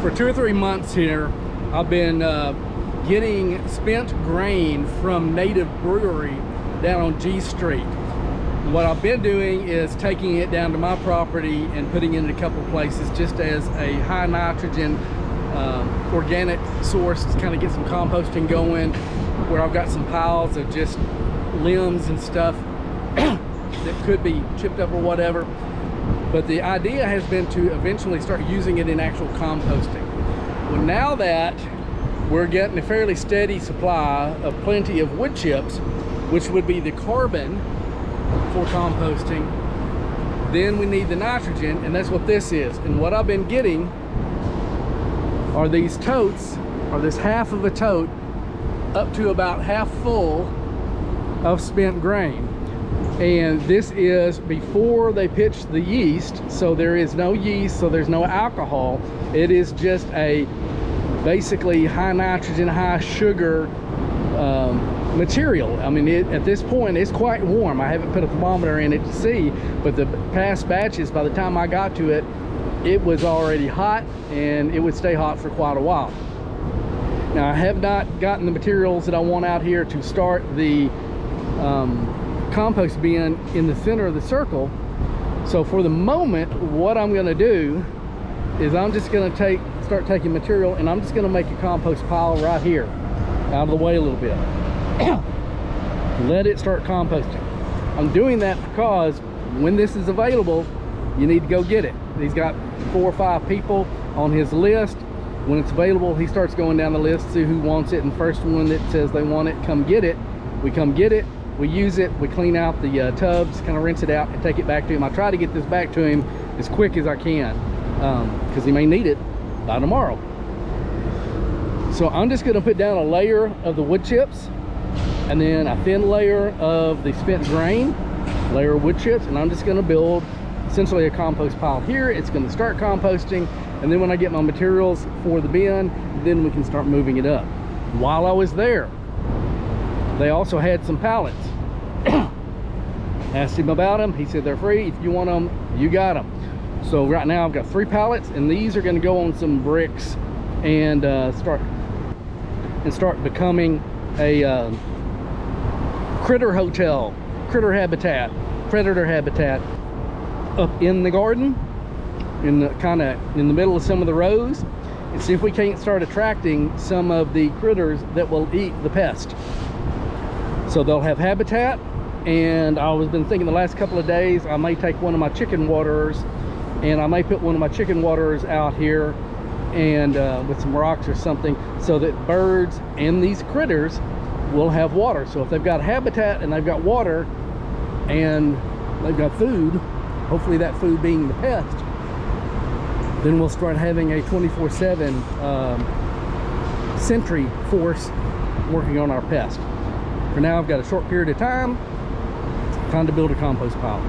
for 2 or 3 months here, I've been getting spent grain from Native Brewery down on G Street. What I've been doing is taking it down to my property and putting it in a couple places just as a high nitrogen organic source to kind of get some composting going, where I've got some piles of just limbs and stuff that could be chipped up or whatever. But the idea has been to eventually start using it in actual composting. Well, now that we're getting a fairly steady supply of plenty of wood chips, which would be the carbon for composting, then we need the nitrogen, and that's what this is. And what I've been getting are these totes, or this half of a tote up to about half full of spent grain. And this is before they pitch the yeast, so there is no yeast, so there's no alcohol. It is just a basically high nitrogen, high sugar material. I mean, at this point it's quite warm. I haven't put a thermometer in it to see, but the past batches, by the time I got to it, it was already hot, and it would stay hot for quite a while. Now, I have not gotten the materials that I want out here to start the compost bin in the center of the circle. So for the moment, what I'm going to do is I'm just going to start taking material, and I'm just going to make a compost pile right here out of the way a little bit. Let it start composting. I'm doing that because when this is available, you need to go get it. He's got 4 or 5 people on his list. When it's available, he starts going down the list, see who wants it, and the first one that says they want it, come get it. We come get it, we use it, we clean out the tubs, kind of rinse it out and take it back to him. I try to get this back to him as quick as I can because he may need it by tomorrow. So I'm just going to put down a layer of the wood chips, and then a thin layer of the spent grain, layer of wood chips, and I'm just going to build essentially a compost pile here. It's going to start composting, and then when I get my materials for the bin, then we can start moving it up. While I was there, they also had some pallets. Asked him about them. He said they're free. If you want them, you got them. So right now I've got 3 pallets, and these are going to go on some bricks and start becoming a critter hotel, predator habitat up in the garden, kind of in the middle of some of the rows, and see if we can't start attracting some of the critters that will eat the pest. So they'll have habitat, and I've been thinking the last couple of days I may take one of my chicken waterers, and I may put one of my chicken waterers out here and with some rocks or something, so that birds and these critters will have water. So if they've got habitat and they've got water and they've got food, hopefully that food being the pest, then we'll start having a 24/7 sentry force working on our pest. For now, I've got a short period of time to build a compost pile.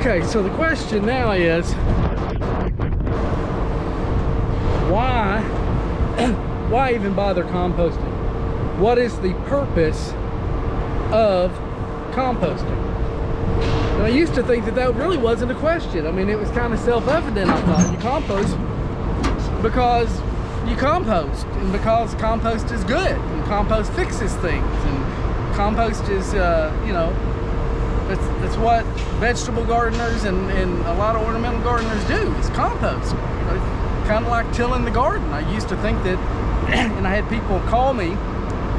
Okay, so the question now is, why even bother composting? What is the purpose of composting? And I used to think that that really wasn't a question. I mean, it was kind of self-evident. I thought you compost because you compost, and because compost is good, and compost fixes things, and compost is, you know, it's what vegetable gardeners and a lot of ornamental gardeners do, is compost. You know, kind of like tilling the garden. I used to think that, and I had people call me,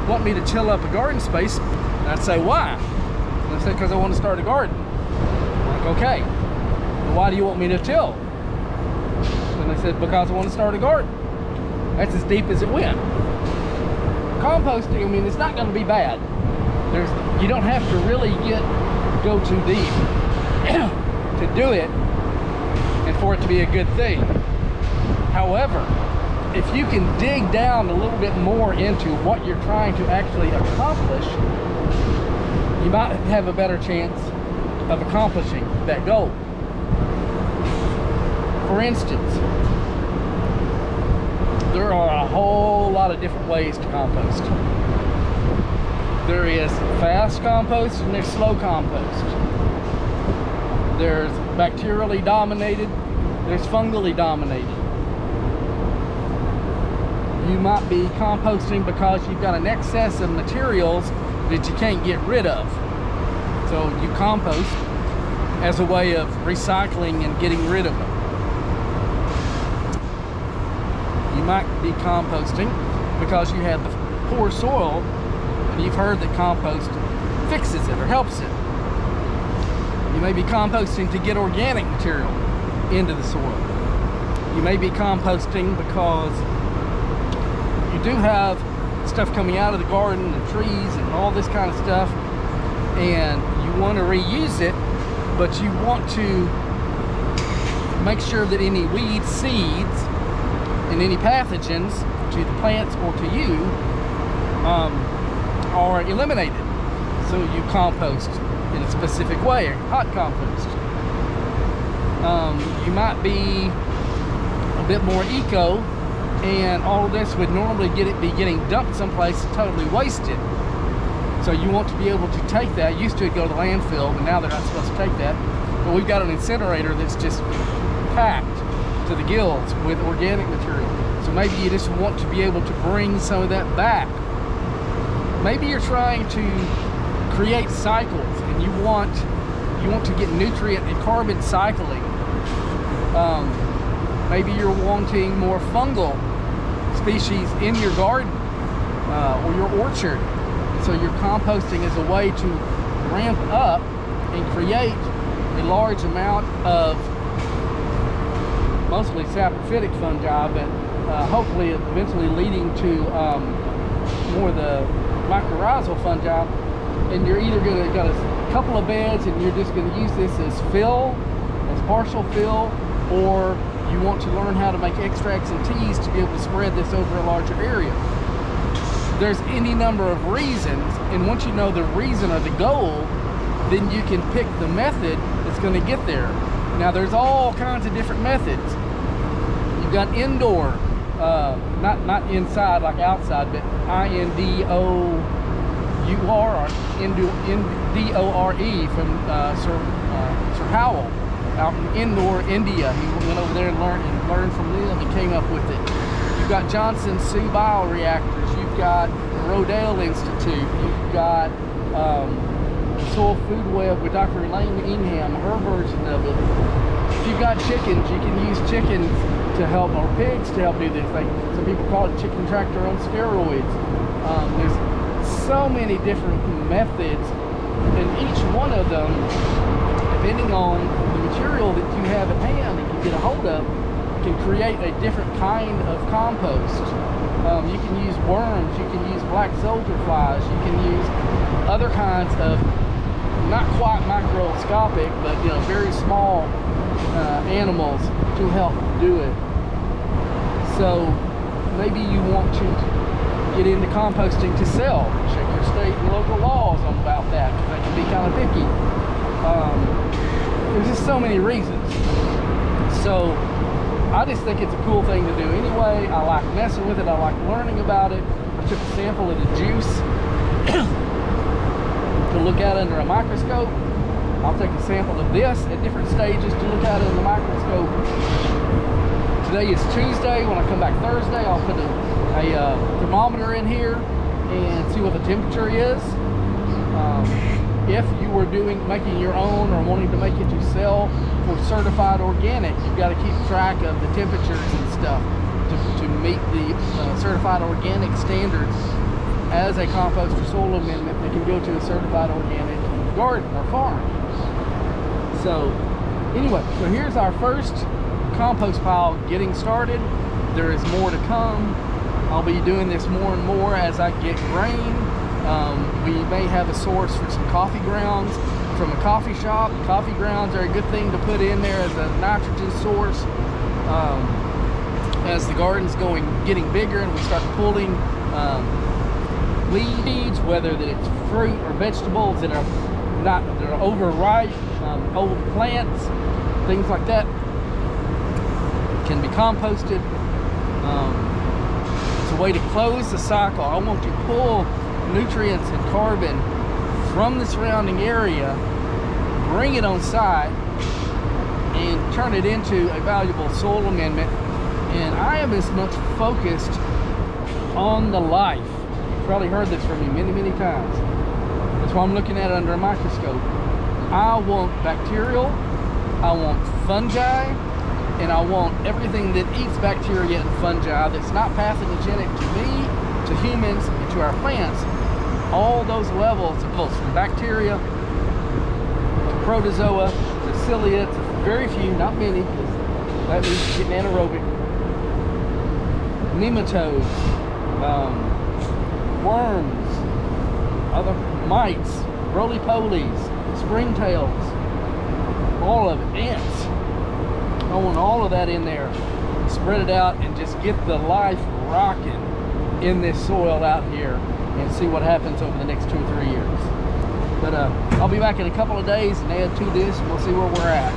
want me to till up a garden space, and I'd say, why? And I said, because I want to start a garden. I'm like, okay, well, why do you want me to till? And they said, because I want to start a garden. That's as deep as it went. Composting, I mean, it's not going to be bad. You don't have to really go too deep to do it and for it to be a good thing. However, if you can dig down a little bit more into what you're trying to actually accomplish, you might have a better chance of accomplishing that goal. For instance, there are a whole lot of different ways to compost. There is fast compost and there's slow compost. There's bacterially dominated, there's fungally dominated. You might be composting because you've got an excess of materials that you can't get rid of. So you compost as a way of recycling and getting rid of them. You might be composting because you have poor soil, and you've heard that compost fixes it or helps it. You may be composting to get organic material into the soil. You may be composting because you do have stuff coming out of the garden and trees and all this kind of stuff, and you want to reuse it, but you want to make sure that any weed seeds and any pathogens to the plants or to you are eliminated. So you compost in a specific way, hot compost. You might be a bit more eco, and all of this would normally be getting dumped someplace totally wasted. So you want to be able to take that. Used to go to the landfill, but now they're not supposed to take that. But we've got an incinerator that's just packed to the gills with organic material. So maybe you just want to be able to bring some of that back. Maybe you're trying to create cycles, and you want to get nutrient and carbon cycling. Maybe you're wanting more fungal species in your garden or your orchard. So you're composting as a way to ramp up and create a large amount of mostly saprophytic fungi, but hopefully eventually leading to more of the mycorrhizal fungi. And you're either going to got a couple of beds and you're just going to use this as fill, as partial fill, or you want to learn how to make extracts and teas to be able to spread this over a larger area. There's any number of reasons, and once you know the reason or the goal, then you can pick the method that's going to get there. Now there's all kinds of different methods. You've got indoor, not inside like outside, but INDOUR or INDORE from Sir Howell out in Indore, India. He went over there and learned from them and came up with it. You've got Johnson Sea bioreactors. You've got the Rodale Institute. You've got Soil Food Web with Dr. Elaine Ingham, her version of it. If you've got chickens, you can use chickens to help, or pigs to help do this thing. Some people call it chicken tractor on steroids. There's so many different methods, and each one of them, depending on the material that you have at hand and can get a hold of, can create a different kind of compost. You can use worms, you can use black soldier flies, you can use other kinds of, not quite microscopic, but very small animals to help do it. So maybe you want to get into composting to sell. Check your state and local laws about that, because they can be kind of picky. There's just so many reasons. So I just think it's a cool thing to do anyway. I like messing with it. I like learning about it. I took a sample of the juice to look at under a microscope. I'll take a sample of this at different stages to look at it in the microscope. Today is Tuesday. When I come back Thursday, I'll put a thermometer in here and see what the temperature is. If you were making your own or wanting to make it to sell for certified organic, you've got to keep track of the temperatures and stuff to meet the certified organic standards. As a compost or soil amendment, they can go to a certified organic garden or farm. So anyway, so here's our first compost pile getting started. There is more to come. I'll be doing this more and more as I get grain. We may have a source for some coffee grounds from a coffee shop. Coffee grounds are a good thing to put in there as a nitrogen source. As the garden's getting bigger and we start pulling weeds, whether that it's fruit or vegetables that are overripe, old plants, things like that, can be composted. It's a way to close the cycle. I want to pull nutrients and carbon from the surrounding area, bring it on site, and turn it into a valuable soil amendment. And I am as much focused on the life. You've probably heard this from me many, many times. That's why I'm looking at it under a microscope. I want bacterial, I want fungi, and I want everything that eats bacteria and fungi that's not pathogenic to me, to humans, and to our plants. All those levels, from bacteria to protozoa to cilia, to very few, not many, because that means getting anaerobic, nematodes, worms, other mites, roly-polies, springtails, all of it, ants. I want all of that in there, spread it out, and just get the life rocking in this soil out here and see what happens over the next 2 or 3 years. But I'll be back in a couple of days and add to this, and we'll see where we're at.